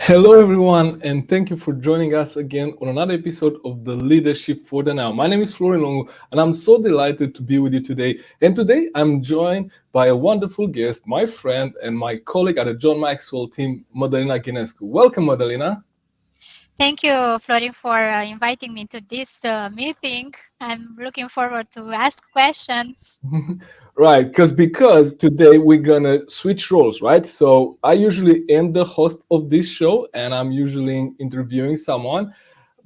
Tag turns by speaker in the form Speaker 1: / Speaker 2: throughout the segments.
Speaker 1: Hello, everyone, and thank you for joining us again on another episode of the Leadership for the Now. My name is Florin Lungu, and I'm so delighted to be with you today. And today, I'm joined by a wonderful guest, my friend and my colleague at the John Maxwell team, Madalina Ghinescu. Welcome, Madalina.
Speaker 2: Thank you, Florin, for inviting me to this meeting. I'm looking forward to ask questions.
Speaker 1: Right, because today we're gonna switch roles, right? So I usually am the host of this show, and I'm usually interviewing someone.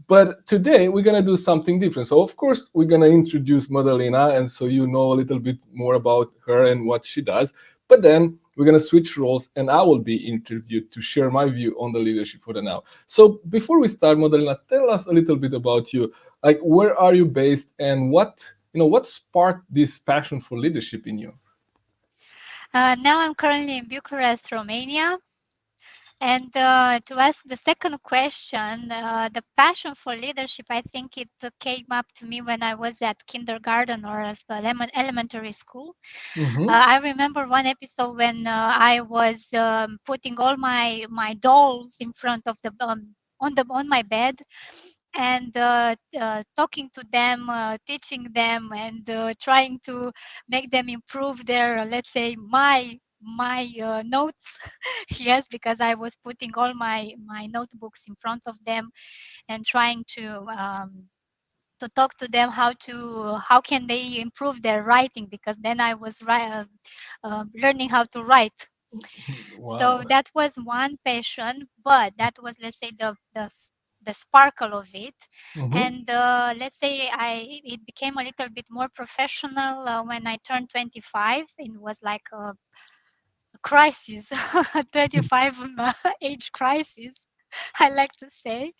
Speaker 1: But today we're gonna do something different. So of course we're gonna introduce Madalena, and so you know a little bit more about her and what she does. But then we're gonna switch roles, and I will be interviewed to share my view on the leadership for the now. So before we start, Madalena, tell us a little bit about you. Like, where are you based, and what sparked this passion for leadership in you?
Speaker 2: Now I'm currently in Bucharest, Romania. And to ask the second question, the passion for leadership, I think it came up to me when I was at kindergarten or elementary school.
Speaker 1: Mm-hmm.
Speaker 2: I remember one episode when I was putting all my dolls in front of the on my bed and talking to them, teaching them, and trying to make them improve their, let's say, my notes. Yes, because I was putting all my notebooks in front of them and trying to talk to them how can they improve their writing, because then I was learning how to write. So
Speaker 1: Wow.
Speaker 2: that was one passion, but that was, let's say, the sparkle of it.
Speaker 1: Mm-hmm.
Speaker 2: And let's say I it became a little bit more professional when I turned 25. It was like a crisis, 25 age crisis, I like to say,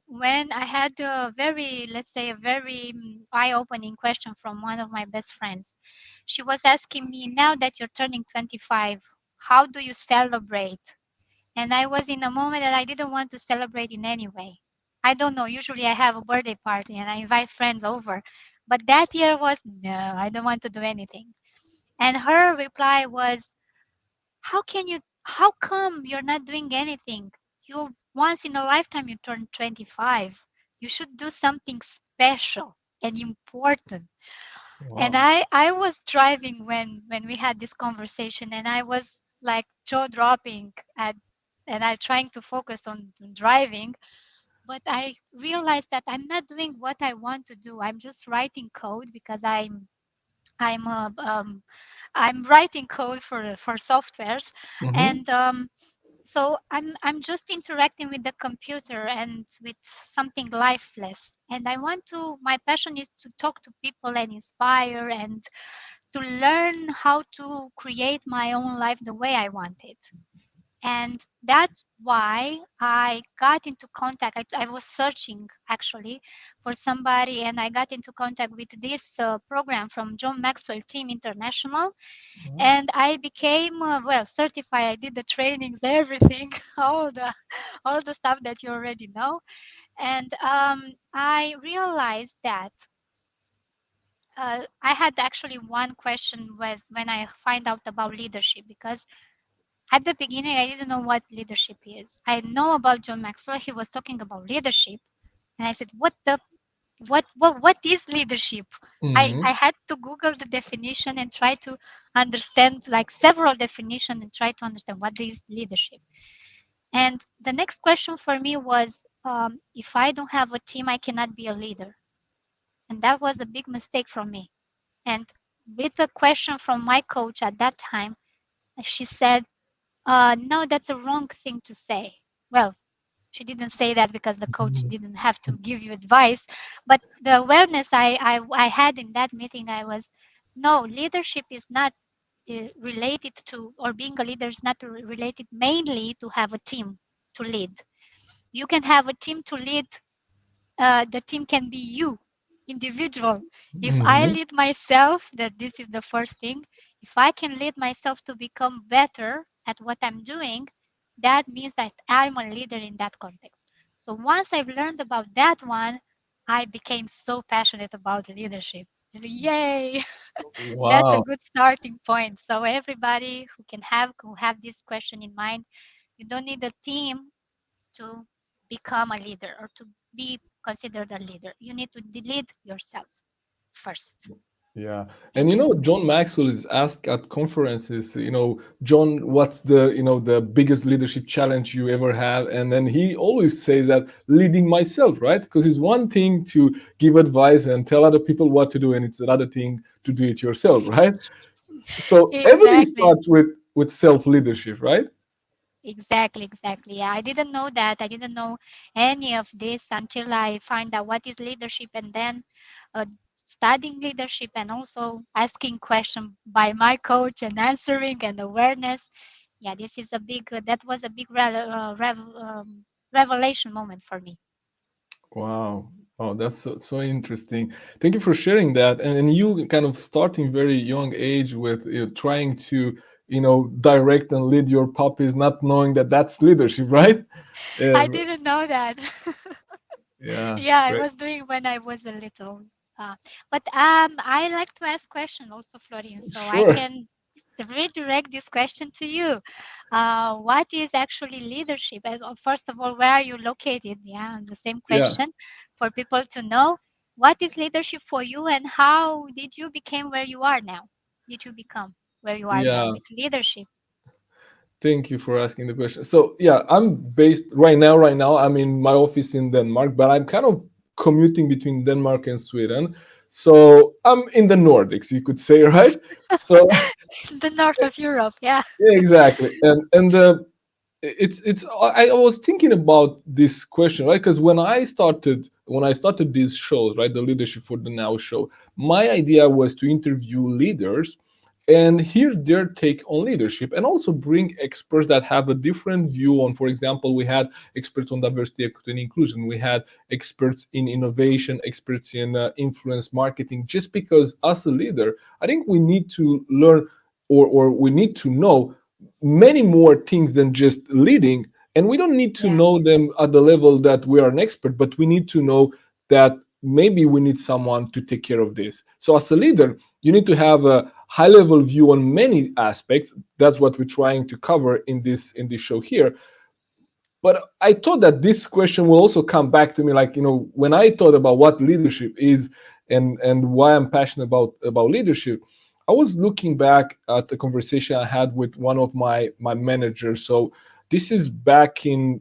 Speaker 2: when I had a very, let's say, a very eye-opening question from one of my best friends. She was asking me, now that you're turning 25, how do you celebrate? And I was in a moment that I didn't want to celebrate in any way. I don't know. Usually I have a birthday party and I invite friends over. But that year was, no, I don't want to do anything. And her reply was, how come you're not doing anything? You once in a lifetime you turn 25. You should do something special and important. And
Speaker 1: Wow.
Speaker 2: I was driving when we had this conversation, and I was like jaw dropping at and I trying to focus on driving, but I realized that I'm not doing what I want to do. I'm just writing code because I'm a I'm writing code for softwares,
Speaker 1: Mm-hmm.
Speaker 2: and so I'm just interacting with the computer and with something lifeless. And I want to. My passion is to talk to people and inspire and to learn how to create my own life the way I want it. And that's why I got into contact. I was searching actually for somebody, and I got into contact with this program from John Maxwell Team International, and I became well certified. I did the trainings, everything, all the stuff that you already know. And I realized that I had actually one question was when I find out about leadership, because at the beginning I didn't know what leadership is. I know about John Maxwell. He was talking about leadership, and I said, what is leadership? I
Speaker 1: Mm-hmm.
Speaker 2: had to Google the definition and try to understand, like, several definitions, and try to understand what is leadership. And the next question for me was, if I don't have a team, I cannot be a leader. And that was a big mistake from me. And with a question from my coach at that time, she said, no, that's a wrong thing to say. Well, she didn't say that because the coach didn't have to give you advice, but the awareness I had in that meeting, I was, no, leadership is not related to, or being a leader is not related mainly to have a team to lead. You can have a team to lead. The team can be you, individual. If I
Speaker 1: Mm-hmm.
Speaker 2: lead myself, that this is the first thing, if I can lead myself to become better at what I'm doing, that means that I'm a leader in that context. So once I've learned about that one, I became so passionate about leadership. Yay! That's a
Speaker 1: Wow.
Speaker 2: good starting point. So everybody who have this question in mind, you don't need a team to become a leader or to be considered a leader. You need to lead yourself first.
Speaker 1: Yeah. And
Speaker 2: Indeed.
Speaker 1: John Maxwell is asked at conferences, John, what's the biggest leadership challenge you ever have? And then he always says that leading myself, right? Because it's one thing to give advice and tell other people what to do, and it's another thing to do it yourself, right? So everything
Speaker 2: Exactly.
Speaker 1: starts with self-leadership, right?
Speaker 2: Exactly, exactly. Yeah, I didn't know that. I didn't know any of this until I find out what is leadership, and then uh, studying leadership and also asking questions by my coach and answering and awareness. Yeah, this is a big. That was a big revelation moment for me.
Speaker 1: Wow. Oh, that's so interesting. Thank you for sharing that. And you kind of starting very young age with trying to, direct and lead your puppies, not knowing that that's leadership, right?
Speaker 2: I
Speaker 1: Yeah,
Speaker 2: didn't know that.
Speaker 1: yeah,
Speaker 2: Yeah, I
Speaker 1: great.
Speaker 2: was doing when I was a little. But I like to ask questions also, Florin, so I
Speaker 1: Sure.
Speaker 2: can redirect this question to you. What is actually leadership? And first of all, where are you located? Yeah, the same
Speaker 1: Yeah,
Speaker 2: question for people to know. What is leadership for you, and how did you become where you are now? Did you become where you are now
Speaker 1: yeah.
Speaker 2: with leadership?
Speaker 1: Thank you for asking the question. So yeah, I'm based right now. Right now, I'm in my office in Denmark, but I'm kind of commuting between Denmark and Sweden. So I'm in the Nordics, you could say, right? So
Speaker 2: The north of Europe, yeah.
Speaker 1: yeah, exactly. And it's I was thinking about this question, right? Because when I started these shows, right, the Leadership for the Now show, my idea was to interview leaders and hear their take on leadership, and also bring experts that have a different view on. For example, we had experts on diversity, equity, and inclusion. We had experts in innovation, experts in influence marketing. Just because, as a leader, I think we need to learn, or we need to know many more things than just leading. And we don't need to
Speaker 2: Yeah.
Speaker 1: know them at the level that we are an expert, but we need to know that maybe we need someone to take care of this. So as a leader, you need to have a high level view on many aspects. That's what we're trying to cover in this show here. But I thought that this question will also come back to me, like, when I thought about what leadership is, and why I'm passionate about leadership. I was looking back at the conversation I had with one of my managers. So this is back in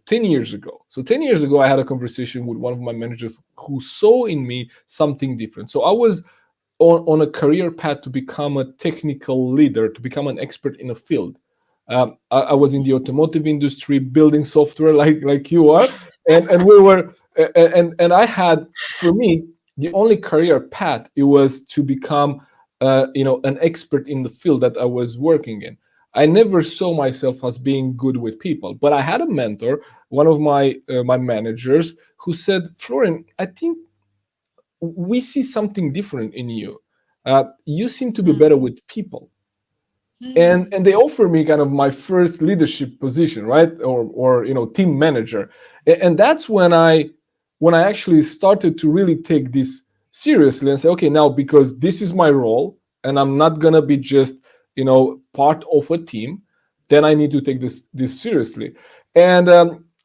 Speaker 1: 10 years ago. So 10 years ago, I had a conversation with one of my managers who saw in me something different. So I was on a career path to become a technical leader, to become an expert in a field. I was in the automotive industry, building software like you are, and we were, and I had, for me, the only career path, it was to become an expert in the field that I was working in. I never saw myself as being good with people, but I had a mentor, one of my managers, who said, "Florin, I think we see something different in you. You seem to be better
Speaker 2: Mm.
Speaker 1: with people." And
Speaker 2: Mm.
Speaker 1: they offer me kind of my first leadership position, right, or team manager. And that's when I actually started to really take this seriously and say, okay, now, because this is my role, and I'm not gonna be just part of a team, then I need to take this seriously. And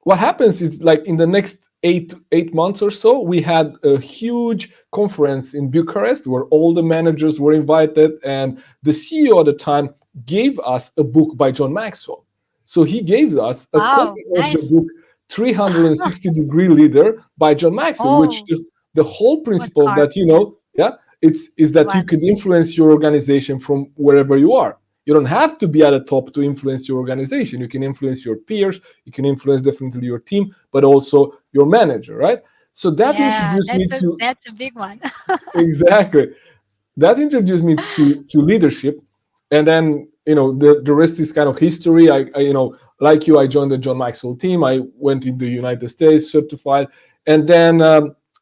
Speaker 1: what happens is, like, in the next 8 months or so, we had a huge conference in Bucharest where all the managers were invited, and the CEO at the time gave us a book by John Maxwell. So he gave us a
Speaker 2: Wow,
Speaker 1: copy of the
Speaker 2: nice.
Speaker 1: book 360-degree Leader by John Maxwell, which
Speaker 2: Oh,
Speaker 1: the whole
Speaker 2: what
Speaker 1: principle of
Speaker 2: part?
Speaker 1: that, yeah, is
Speaker 2: The
Speaker 1: that you
Speaker 2: one.
Speaker 1: could influence your organization from wherever you are. You don't have to be at the top to influence your organization. You can influence your peers, you can influence definitely your team, but also your manager, right? So that
Speaker 2: Yeah,
Speaker 1: introduced me to,
Speaker 2: that's a big one.
Speaker 1: exactly, that introduced me to leadership. And then the rest is kind of history. I like you, I joined the John Maxwell team. I went in the United States, certified. And then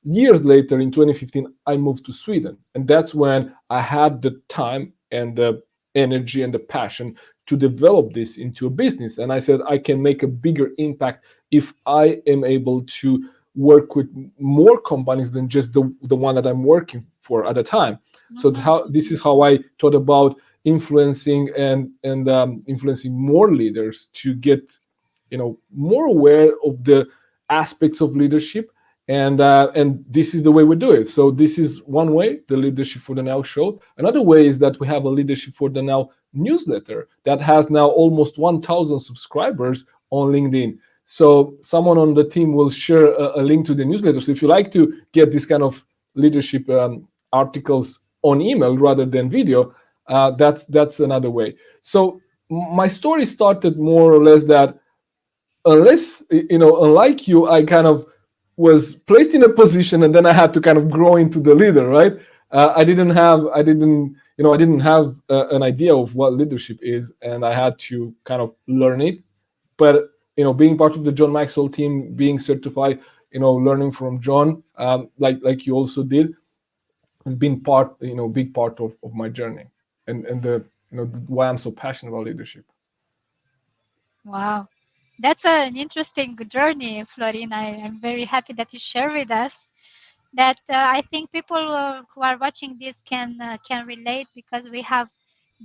Speaker 1: years later, in 2015, I moved to Sweden, and that's when I had the time and the energy and the passion to develop this into a business. And I said, I can make a bigger impact if I am able to work with more companies than just the one that I'm working for at the time. So
Speaker 2: Mhm,
Speaker 1: how this
Speaker 2: mhm.
Speaker 1: is how I thought about influencing and influencing more leaders to get more aware of the aspects of leadership, and this is the way we do it. So this is one way, the Leadership for the Now show. Another way is that we have a Leadership for the Now newsletter that has now almost 1,000 subscribers on LinkedIn. So someone on the team will share a link to the newsletter. So if you like to get this kind of leadership articles on email rather than video, that's another way. So my story started more or less that, unless unlike you, I kind of was placed in a position and then I had to kind of grow into the leader, right? I didn't have an idea of what leadership is, and I had to kind of learn it. But being part of the John Maxwell team, being certified, learning from John, like you also did, has been big part of my journey, and the why I'm so passionate about leadership.
Speaker 2: Wow. That's an interesting journey, Florin. I'm very happy that you share with us that. I think people who are watching this can relate, because we have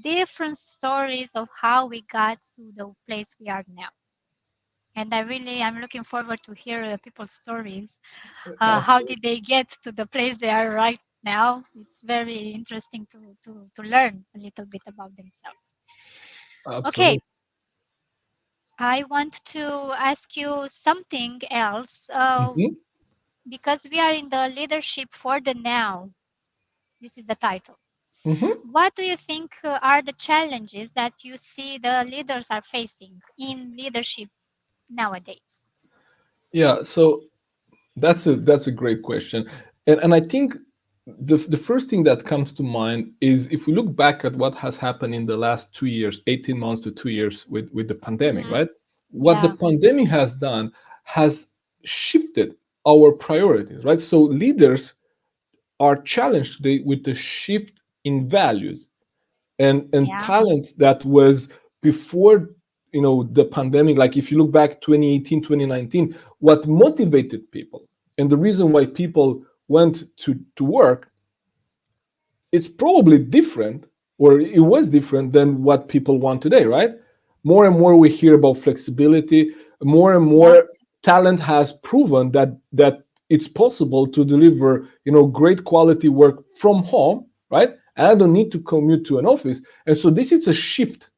Speaker 2: different stories of how we got to the place we are now. And I'm looking forward to hear people's stories. How
Speaker 1: Absolutely.
Speaker 2: did they get to the place they are right now? It's very interesting to learn a little bit about themselves. Okay,
Speaker 1: Absolutely.
Speaker 2: I want to ask you something else,
Speaker 1: Hmm.
Speaker 2: because we are in the leadership for the now. This is the title.
Speaker 1: Hmm.
Speaker 2: What do you think are the challenges that you see the leaders are facing in leadership nowadays?
Speaker 1: Yeah, so that's a great question, and I think the first thing that comes to mind is, if we look back at what has happened in the last 2 years, 18 months to 2 years, with the pandemic,
Speaker 2: Hmm.
Speaker 1: right? What the
Speaker 2: Yeah,
Speaker 1: pandemic has done has shifted our priorities, right? So leaders are challenged today with the shift in values and
Speaker 2: yeah.
Speaker 1: talent that was before the pandemic. Like, if you look back 2018, 2019, what motivated people and the reason why people went to work, it's probably different, or it was different than what people want today, right? More and more we hear about flexibility. More and
Speaker 2: Yeah.
Speaker 1: more talent has proven that it's possible to deliver great quality work from home, right? And I don't need to commute to an office. And so this is a shift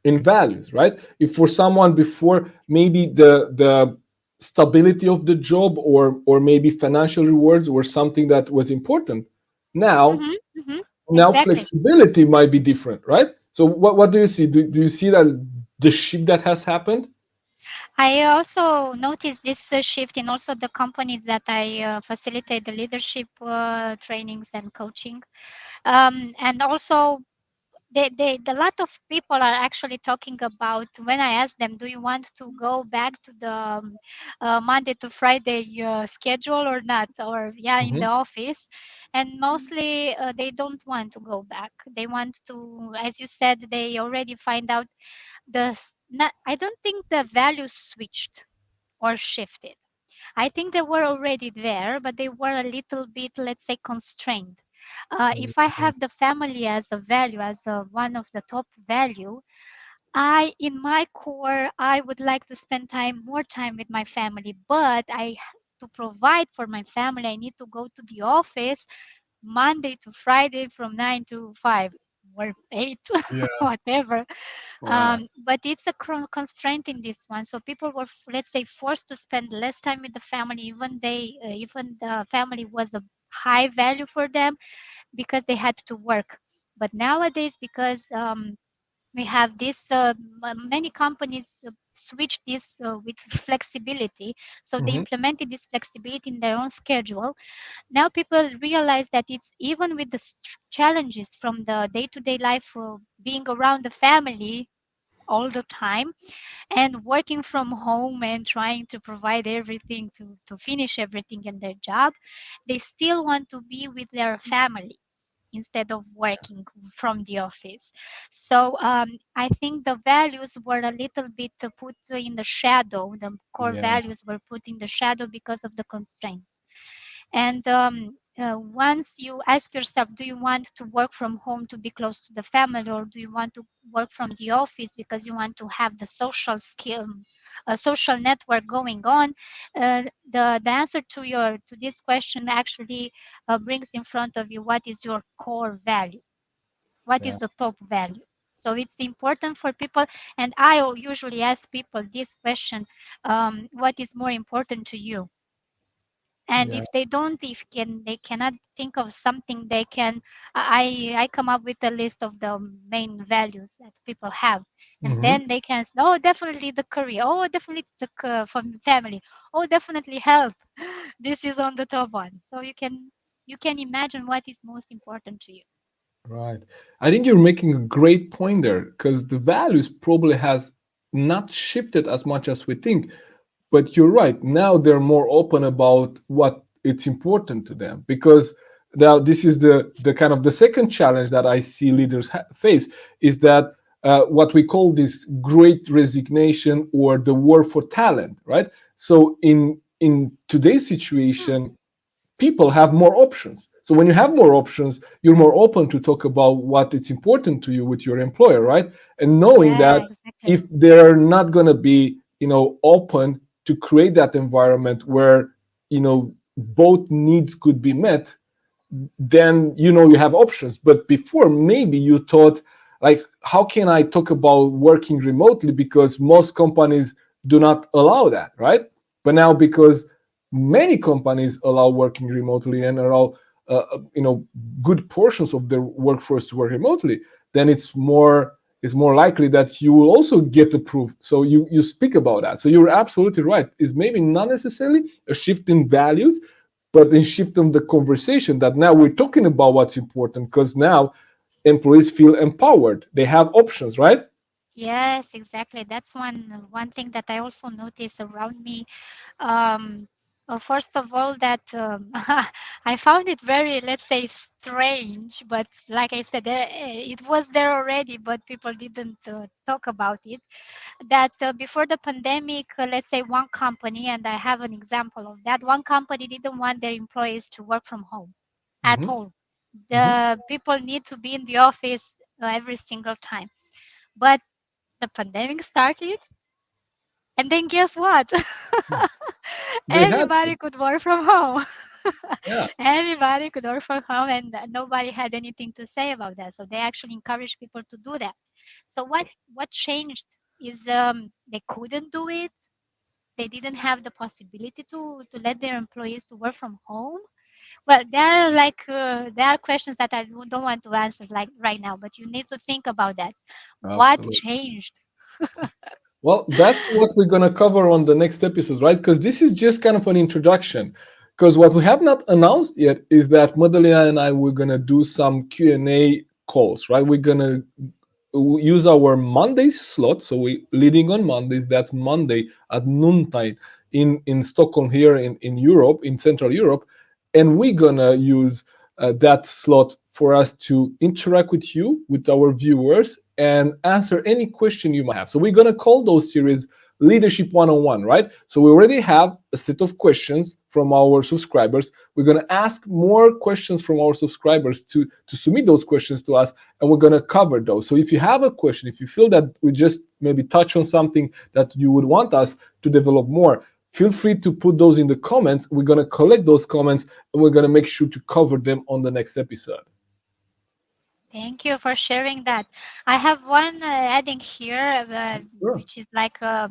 Speaker 1: in values, right? If for someone before, maybe the stability of the job, or maybe financial rewards were something that was important, now
Speaker 2: Mm-hmm. Mm-hmm.
Speaker 1: now
Speaker 2: Exactly.
Speaker 1: flexibility might be different, right? So what do you see? Do you see that the shift that has happened?
Speaker 2: I also noticed this shift in also the companies that I facilitate the leadership trainings and coaching. And also, the lot of people are actually talking about, when I ask them, do you want to go back to the Monday to Friday schedule or not? Or, yeah, in the
Speaker 1: Hmm.
Speaker 2: office. And mostly they don't want to go back. They want to, as you said, they already find out not, I don't think the values switched or shifted. I think they were already there, but they were a little bit, let's say, constrained. If I have the family as a value, as one of the top value, in my core, I would like to spend more time with my family, but to provide for my family, I need to go to the office Monday to Friday from 9 to 5 or 8,
Speaker 1: Yeah.
Speaker 2: whatever.
Speaker 1: Wow.
Speaker 2: But it's a constraint in this one. So people were, let's say, forced to spend less time with the family, even the family was a high value for them, because they had to work. But nowadays, because we have this, many companies switch this with flexibility. So they
Speaker 1: Hmm.
Speaker 2: implemented this flexibility in their own schedule. Now people realize that it's even with the challenges from the day-to-day life, being around the family all the time and working from home and trying to provide everything to finish everything in their job, they still want to be with their families instead of working from the office. So I think the values were a little bit put in the shadow. The core
Speaker 1: Yeah.
Speaker 2: values were put in the shadow because of the constraints. And once you ask yourself, do you want to work from home to be close to the family, or do you want to work from the office because you want to have the social skill, a social network going on? The answer to this question actually brings in front of you what is your core value, what is
Speaker 1: Yeah.
Speaker 2: the top value. So it's important for people, and I usually ask people this question: what is more important to you? And
Speaker 1: Yeah.
Speaker 2: if they don't, if can they cannot think of something, they can, I come up with a list of the main values that people have, and
Speaker 1: Hmm.
Speaker 2: then they can say, oh, definitely the career, oh, definitely the family, oh, definitely health. This is on the top one, so you can imagine what is most important to you.
Speaker 1: Right. I think you're making a great point there because the values probably has not shifted as much as we think. But you're right. Now they're more open about what it's important to them because now this is the kind of the second challenge that I see leaders face is that what we call this great resignation or the war for talent, right? So in today's
Speaker 2: Hmm.
Speaker 1: situation, people have more options. So when you have more options, you're more open to talk about what it's important to you with your employer, right? And knowing
Speaker 2: Yeah,
Speaker 1: that
Speaker 2: exactly.
Speaker 1: if they're not going to be, open to create that environment where, both needs could be met, then you have options. But before, maybe you thought, like, how can I talk about working remotely because most companies do not allow that, right? But now, because many companies allow working remotely and allow good portions of their workforce to work remotely, then it's more likely that you will also get approved. So you speak about that. So you're absolutely right. It's maybe not necessarily a shift in values, but in shifting the conversation that now we're talking about what's important because now employees feel empowered. They have options, right?
Speaker 2: Yes, exactly. That's one thing that I also noticed around me. Um, First of all, that I found it very, let's say, strange. But like I said, it was there already, but people didn't talk about it. That before the pandemic, let's say one company, and I have an example of that, one company didn't want their employees to work from home at
Speaker 1: Mm-hmm.
Speaker 2: all.
Speaker 1: Mm-hmm.
Speaker 2: The people need to be in the office every single time. But the pandemic started, and then guess what?
Speaker 1: They had to.
Speaker 2: Anybody could work from home.
Speaker 1: Yeah,
Speaker 2: Anybody could work from home, and nobody had anything to say about that. So they actually encouraged people to do that. So what changed is they couldn't do it. They didn't have the possibility to let their employees to work from home. Well, there are questions that I don't want to answer like right now, but you need to think about that. What
Speaker 1: absolutely.
Speaker 2: changed?
Speaker 1: Well, that's what we're going to cover on the next episodes, right? Because this is just kind of an introduction. Because what we have not announced yet is that Madalina and I we're going to do some Q&A calls, right? We're going to use our Monday slot. So we leading on Mondays. That's Monday at noontime in Stockholm here in Europe, in Central Europe, and we're gonna use that slot for us to interact with you, with our viewers, and answer any question you might have. So we're gonna call those series Leadership One-on-One, right? So we already have a set of questions from our subscribers. We're gonna ask more questions from our subscribers to submit those questions to us, and we're going to cover those. So if you have a question, if you feel that we just maybe touch on something that you would want us to develop more, feel free to put those in the comments. We're going to collect those comments and we're going to make sure to cover them on the next episode.
Speaker 2: Thank you for sharing that. I have one adding here,
Speaker 1: Sure.
Speaker 2: which is like a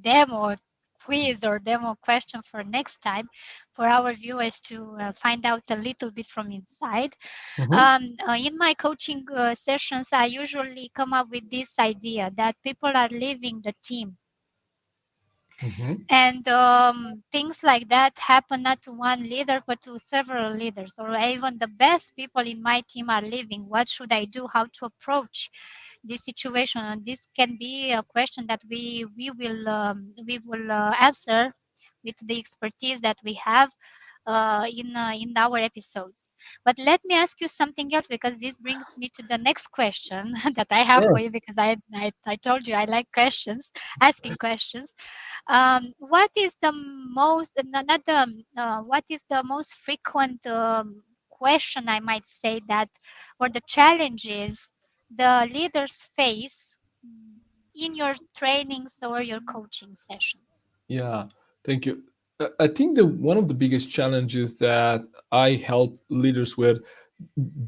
Speaker 2: demo quiz or demo question for next time for our viewers to find out a little bit from inside.
Speaker 1: Mm-hmm.
Speaker 2: In my coaching sessions, I usually come up with this idea that people are leaving the team,
Speaker 1: Mm-hmm.
Speaker 2: and things like that happen not to one leader but to several leaders, or even the best people in my team are leaving. What should I do? How to approach this situation? And this can be a question that we will answer with the expertise that we have. in our episodes. But let me ask you something else, because this brings me to the next question that I have for
Speaker 1: Sure.
Speaker 2: you, because I told you I like questions, asking questions. What is the most not the what is the most frequent question, I might say, that, or the challenges the leaders face in your trainings or your coaching sessions?
Speaker 1: Yeah, thank you. I think the one of the biggest challenges that I help leaders with,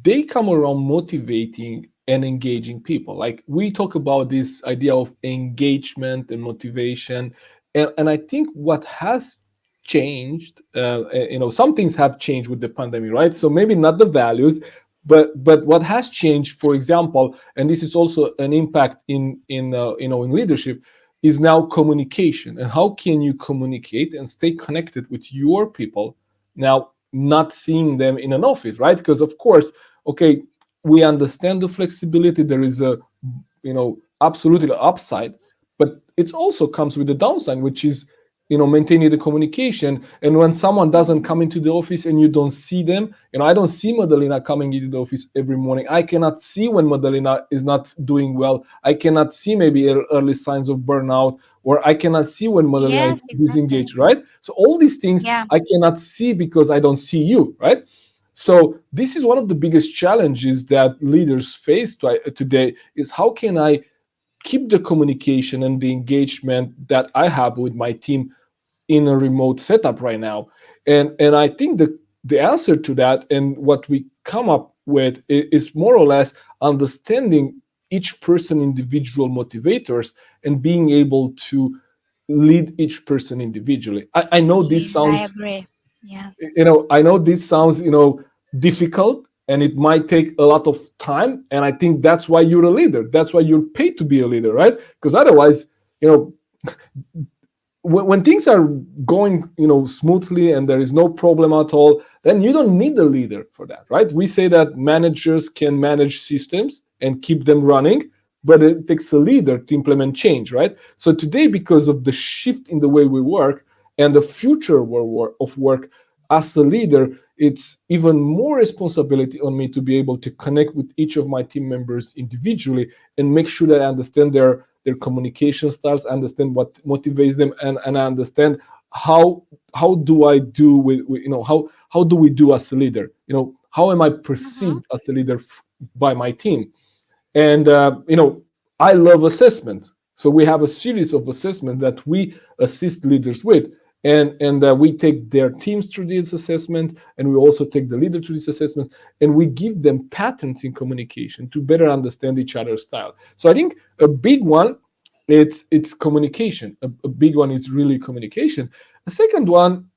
Speaker 1: they come around motivating and engaging people. Like we talk about this idea of engagement and motivation, and I think what has changed, some things have changed with the pandemic, right? So maybe not the values, but what has changed, for example, and this is also an impact in leadership, is now communication. And how can you communicate and stay connected with your people now, not seeing them in an office, right? Because of course, okay, we understand the flexibility. There is a, absolutely upside, but it also comes with the downside, which is, maintaining the communication. And when someone doesn't come
Speaker 2: Mhm.
Speaker 1: into the office and you don't see them, I don't see Madalina coming into the office every morning. I cannot see when Madalina is not doing well. I cannot see maybe early signs of burnout, or I cannot see when Madalina
Speaker 2: Yes,
Speaker 1: is
Speaker 2: exactly.
Speaker 1: disengaged, right? So all these things
Speaker 2: Yeah.
Speaker 1: I cannot see because I don't see you, right? So this is one of the biggest challenges that leaders face today, is how can I keep the communication and the engagement that I have with my team in a remote setup right now? And I think the answer to that, and what we come up with, is more or less understanding each person individual motivators and being able to lead each person individually. I know this
Speaker 2: Yes, I
Speaker 1: sounds,
Speaker 2: agree. Yeah.
Speaker 1: difficult, and it might take a lot of time, and I think that's why you're a leader. That's why you're paid to be a leader, right? Because otherwise, you know when things are going, smoothly, and there is no problem at all, then you don't need a leader for that, right? We say that managers can manage systems and keep them running, but it takes a leader to implement change, right? So today, because of the shift in the way we work and the future of work, as a leader, it's even more responsibility on me to be able to connect with each of my team members individually and make sure that I understand their communication styles, understand what motivates them, and I understand how do I do with how do we do as a leader? How am I
Speaker 2: Mm-hmm.
Speaker 1: perceived as a leader by my team? And I love assessments, so we have a series of assessments that we assist leaders with, and we take their teams through these assessments, and we also take the leader through these assessments, and we give them patterns in communication to better understand each other's style. So I think a big one, it's communication. A big one is really communication. A second one,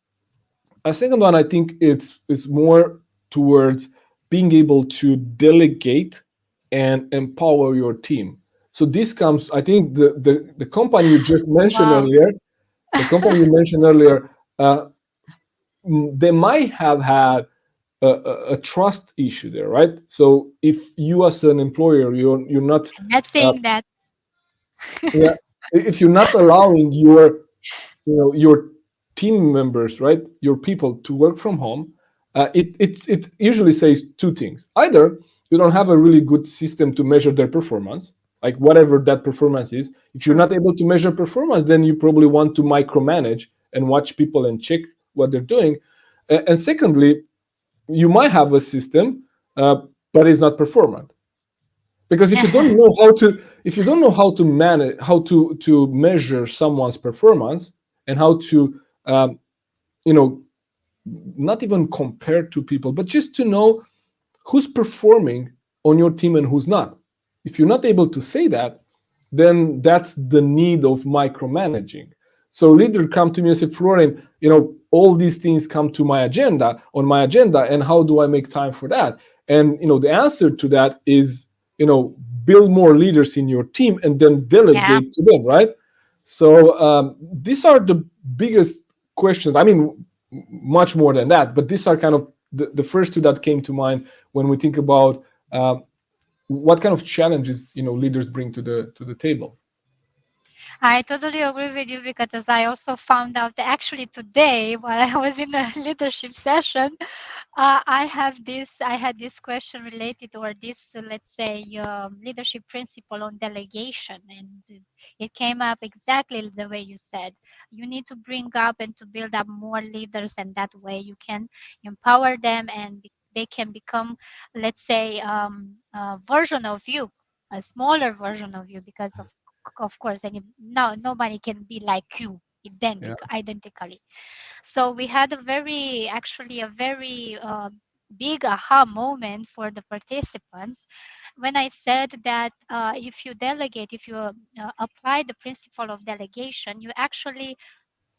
Speaker 1: I think it's more towards being able to delegate and empower your team. So this comes, I think, the company you just mentioned
Speaker 2: Wow.
Speaker 1: earlier, the company you mentioned earlier, uh, they might have had a trust issue there, right? So if you as an employer, you're not,
Speaker 2: I'm not
Speaker 1: uh,
Speaker 2: saying that.
Speaker 1: yeah, if you're not allowing your team members, right, your people, to work from home, it usually says two things: either you don't have a really good system to measure their performance, like whatever that performance is. If you're
Speaker 2: True.
Speaker 1: not able to measure performance, then you probably want to micromanage and watch people and check what they're doing. And secondly, you might have a system, uh, but it's not performant, because if you don't know how to manage, how to measure someone's performance, and how to, um, you know not even compare to people, but just to know who's performing on your team and who's not. If you're not able to say that, then that's the need of micromanaging. So leader come to me and say, Florin, all these things come to my agenda, and how do I make time for that? And the answer to that is, build more leaders in your team and then
Speaker 2: Yeah.
Speaker 1: delegate to them, right? So these are the biggest questions. I mean, much more than that, but these are kind of the first two that came to mind when we think about what kind of challenges leaders bring to the table.
Speaker 2: I totally agree with you because I also found out that actually today while I was in a leadership session, I had this question related or this, let's say, leadership principle on delegation, and it came up exactly the way you said. You need to bring up and to build up more leaders, and that way you can empower them and they can become, let's say, a version of you, a smaller version of you, because of course, any no nobody can be like you
Speaker 1: Yeah.
Speaker 2: identically. So we had a very, actually a very big aha moment for the participants when I said that if you delegate, if you apply the principle of delegation, you actually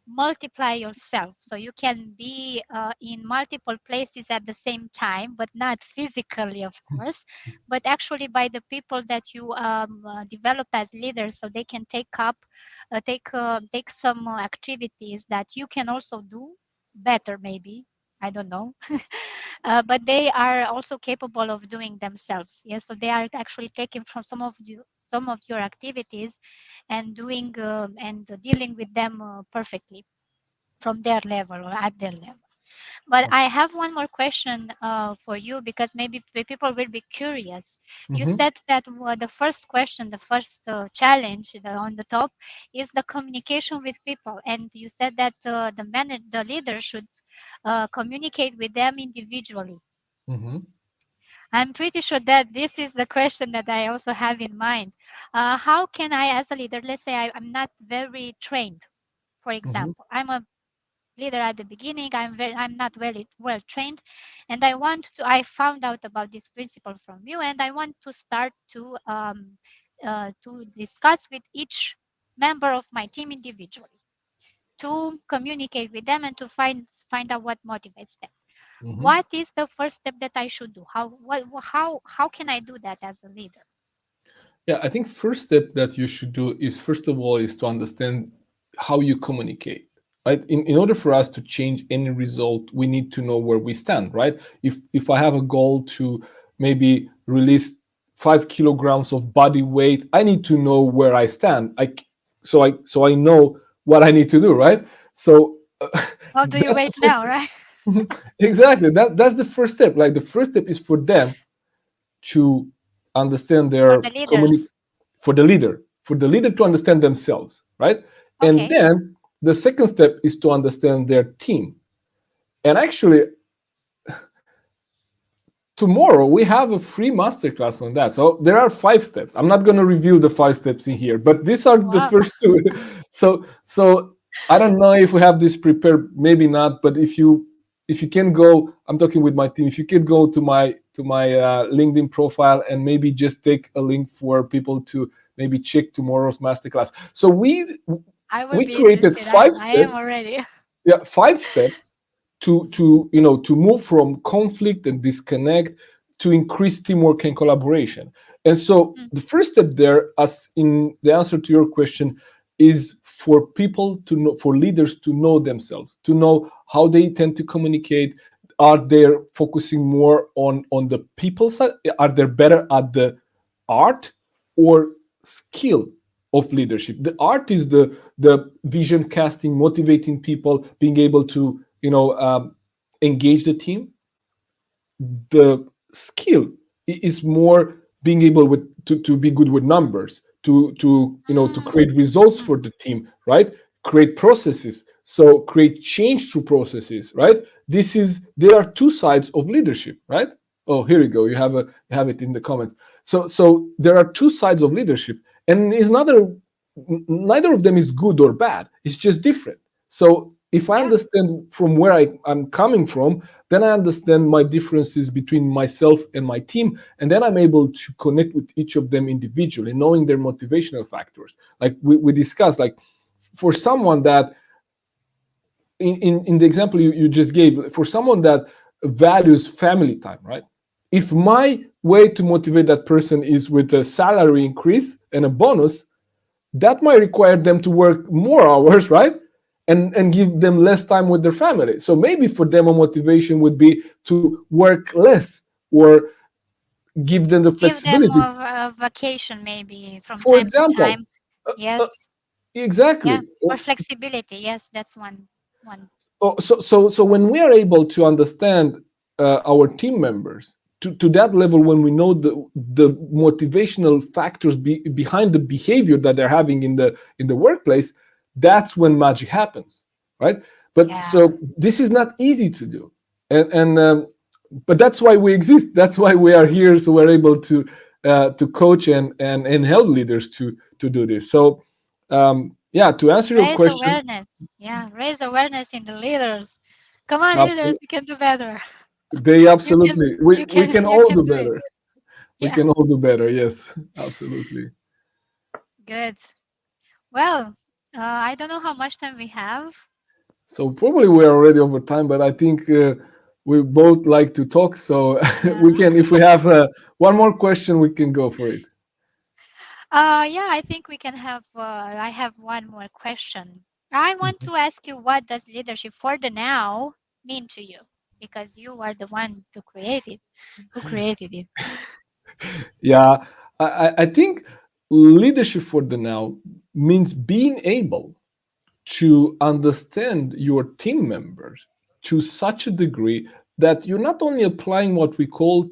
Speaker 2: multiply yourself. So you can be in multiple places at the same time, but not physically, of course, but actually by the people that you develop as leaders, so they can take some activities that you can also do better, maybe. I don't know. But they are also capable of doing themselves. Yes, so they are actually taking from some of your activities and doing and dealing with them perfectly from their level or at their level. But I have one more question for you, because maybe people will be curious. You
Speaker 1: Hmm.
Speaker 2: said that the first question, the first challenge on the top is the communication with people, and you said that the leader should communicate with them individually.
Speaker 1: Hmm.
Speaker 2: I'm pretty sure that this is the question that I also have in mind. How can I, as a leader, let's say I'm not very trained, for
Speaker 1: Hmm.
Speaker 2: example, I'm a leader at the beginning, I'm not well trained, and I found out about this principle from you, and I want to start to discuss with each member of my team individually, to communicate with them and to find out what motivates them.
Speaker 1: Hmm.
Speaker 2: What is the first step that I should do? How can I do that as a leader?
Speaker 1: Yeah, I think first step that you should do is first of all is to understand how you communicate. Right. In order for us to change any result, we need to know where we stand. Right. If I have a goal to maybe release 5 kilograms of body weight, I need to know where I stand. So I know what I need to do. Right. So
Speaker 2: How do you
Speaker 1: that's the
Speaker 2: wait
Speaker 1: first
Speaker 2: now,
Speaker 1: step.
Speaker 2: right?
Speaker 1: Exactly. That's the first step. Like the first step is for them to understand
Speaker 2: For
Speaker 1: their
Speaker 2: the leaders.
Speaker 1: for the leader to understand themselves, right? And
Speaker 2: Okay.
Speaker 1: then the second step is to understand their team. And actually, tomorrow we have a free masterclass on that. So there are 5 steps. I'm not going to reveal the 5 steps in here, but these are the
Speaker 2: Wow.
Speaker 1: first two. So I don't know if we have this prepared, maybe not, but if you can go, I'm talking with my team, if you could go to my LinkedIn profile and maybe just take a link for people to maybe check tomorrow's masterclass. So
Speaker 2: I would
Speaker 1: we
Speaker 2: be
Speaker 1: created
Speaker 2: interested.
Speaker 1: five
Speaker 2: I am
Speaker 1: steps.
Speaker 2: already.
Speaker 1: Yeah, 5 steps to move from conflict and disconnect to increase teamwork and collaboration. And so
Speaker 2: Mm,
Speaker 1: the first step there, as in the answer to your question, is for people to know, for leaders to know themselves, to know how they tend to communicate. Are they focusing more on the people side? Are they better at the art or skill of leadership? The art is the vision casting, motivating people, being able to engage the team. The skill is more being able to be good with numbers, to
Speaker 2: mm,
Speaker 1: create results
Speaker 2: mm.
Speaker 1: for the team, right? Create processes, so create change through processes, right? There are two sides of leadership, right? Oh, here you go, you have it in the comments. So there are two sides of leadership, and is neither of them is good or bad, it's just different. So if I
Speaker 2: Yeah.
Speaker 1: understand from where I'm coming from, then I understand my differences between myself and my team, and then I'm able to connect with each of them individually, knowing their motivational factors. Like we discussed, like for someone that in the example you just gave, for someone that values family time, right? If my way to motivate that person is with a salary increase and a bonus, that might require them to work more hours, right? And give them less time with their family. So maybe for them a motivation would be to work less or give them the
Speaker 2: Give them
Speaker 1: flexibility.
Speaker 2: a vacation maybe from
Speaker 1: For
Speaker 2: time to
Speaker 1: example,
Speaker 2: time.
Speaker 1: uh, uh,
Speaker 2: Yes.
Speaker 1: Exactly.
Speaker 2: Yeah, or flexibility. Yes, that's one.
Speaker 1: So when we are able to understand our team members to that level, when we know the motivational factors behind the behavior that they're having in the workplace, that's when magic happens, right? But
Speaker 2: Yeah.
Speaker 1: so this is not easy to do, and but that's why we exist. That's why we are here, so we're able to coach and help leaders to do this. So yeah, to answer your
Speaker 2: Raise
Speaker 1: question,
Speaker 2: awareness. Yeah, raise awareness in the leaders. Come on, leaders,
Speaker 1: absolutely.
Speaker 2: you can do better.
Speaker 1: They
Speaker 2: You can,
Speaker 1: absolutely. We can
Speaker 2: you
Speaker 1: all
Speaker 2: can
Speaker 1: do
Speaker 2: do it.
Speaker 1: better. We
Speaker 2: Yeah,
Speaker 1: can all do better. Yes, absolutely.
Speaker 2: good. Well, I don't know how much time we have.
Speaker 1: So probably we're already over time, but I think we both like to talk. So
Speaker 2: Yeah.
Speaker 1: we can, if we have one more question, we can go for it.
Speaker 2: Yeah, I think we can have. I have one more question. I want to ask you, what does leadership for the now mean to you? Because you are the one to create it. Who created it?
Speaker 1: Yeah, I think leadership for the now means being able to understand your team members to such a degree that you're not only applying what we call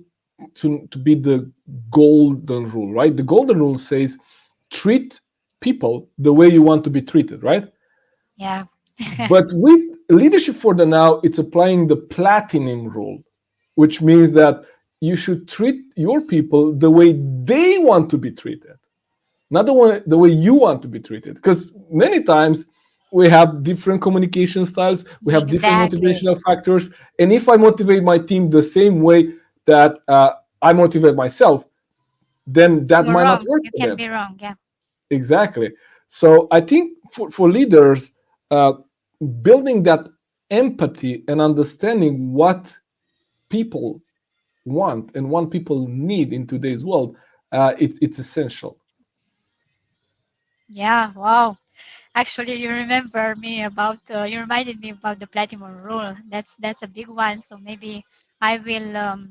Speaker 1: to be the golden rule, right? The golden rule says treat people the way you want to be treated, right?
Speaker 2: Yeah.
Speaker 1: But with leadership for the now, it's applying the platinum rule, which means that you should treat your people the way they want to be treated, not the way you want to be treated. Because many times we have different communication styles, we have different
Speaker 2: Exactly.
Speaker 1: motivational factors, and if I motivate my team the same way that I motivate myself, then that
Speaker 2: You're
Speaker 1: might not
Speaker 2: wrong.
Speaker 1: work
Speaker 2: You
Speaker 1: for
Speaker 2: can
Speaker 1: them.
Speaker 2: be wrong. Yeah.
Speaker 1: Exactly. So I think for leaders, uh, building that empathy and understanding what people want and what people need in today's world, it's essential.
Speaker 2: Yeah. Wow. Actually, you remember me about. You reminded me about the platinum rule. That's a big one. So maybe I will.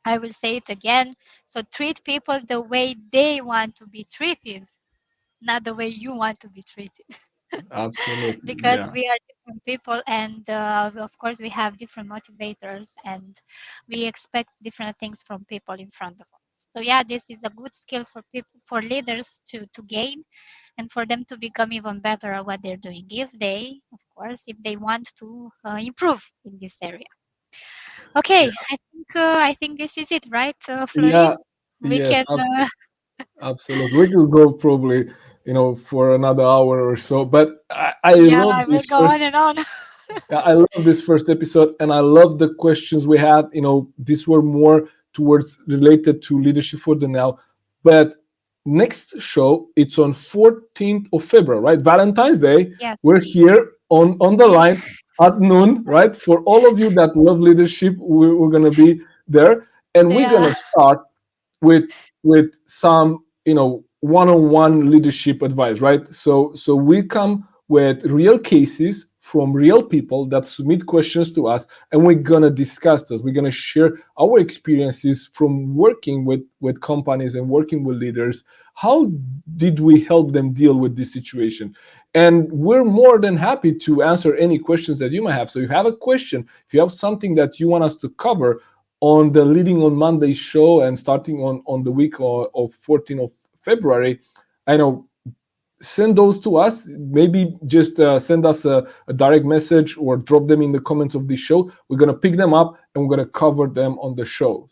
Speaker 2: I will say it again. So treat people the way they want to be treated, not the way you want to be treated.
Speaker 1: Absolutely.
Speaker 2: Because
Speaker 1: Yeah.
Speaker 2: we are different people, and of course we have different motivators, and we expect different things from people in front of us. So yeah, this is a good skill for people, for leaders to gain, and for them to become even better at what they're doing, if they, of course, if they want to improve in this area. Okay, I think this is it, right,
Speaker 1: Yeah,
Speaker 2: Florin? We
Speaker 1: yes,
Speaker 2: can
Speaker 1: absolutely. We could go probably, for another hour or so. But I
Speaker 2: yeah,
Speaker 1: love
Speaker 2: I will
Speaker 1: this
Speaker 2: go
Speaker 1: first.
Speaker 2: on and on.
Speaker 1: I love this first episode, and I love the questions we had. These were more towards related to leadership for the now. But next show, it's on 14th of February, right? Valentine's Day.
Speaker 2: Yes,
Speaker 1: We're here on the
Speaker 2: yes,
Speaker 1: line at noon, right? For all of you that love leadership, we're gonna be there, and we're
Speaker 2: yeah,
Speaker 1: gonna start with some one-on-one leadership advice, right? So we come with real cases from real people that submit questions to us, and we're gonna discuss those. We're gonna share our experiences from working with companies and working with leaders. How did we help them deal with this situation? And we're more than happy to answer any questions that you might have. So if you have a question, if you have something that you want us to cover on the Leading on Monday show, and starting on the week of 14th of February, I know, send those to us. Maybe just send us a direct message or drop them in the comments of this show. We're going to pick them up and we're going to cover them on the show.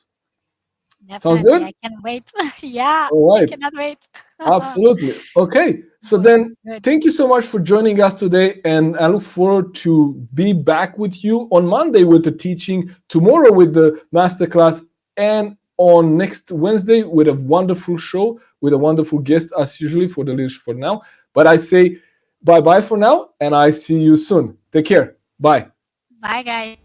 Speaker 1: Sounds
Speaker 2: definitely.
Speaker 1: good?
Speaker 2: I can wait. Yeah,
Speaker 1: All
Speaker 2: I
Speaker 1: right.
Speaker 2: cannot wait.
Speaker 1: Absolutely. Okay. So
Speaker 2: Good,
Speaker 1: then,
Speaker 2: good.
Speaker 1: thank you so much for joining us today. And I look forward to be back with you on Monday with the teaching, tomorrow with the masterclass, and on next Wednesday with a wonderful show with a wonderful guest, as usually, for the Leadership for Now. But I say bye bye for now, and I see you soon. Take care. Bye.
Speaker 2: Bye, guys.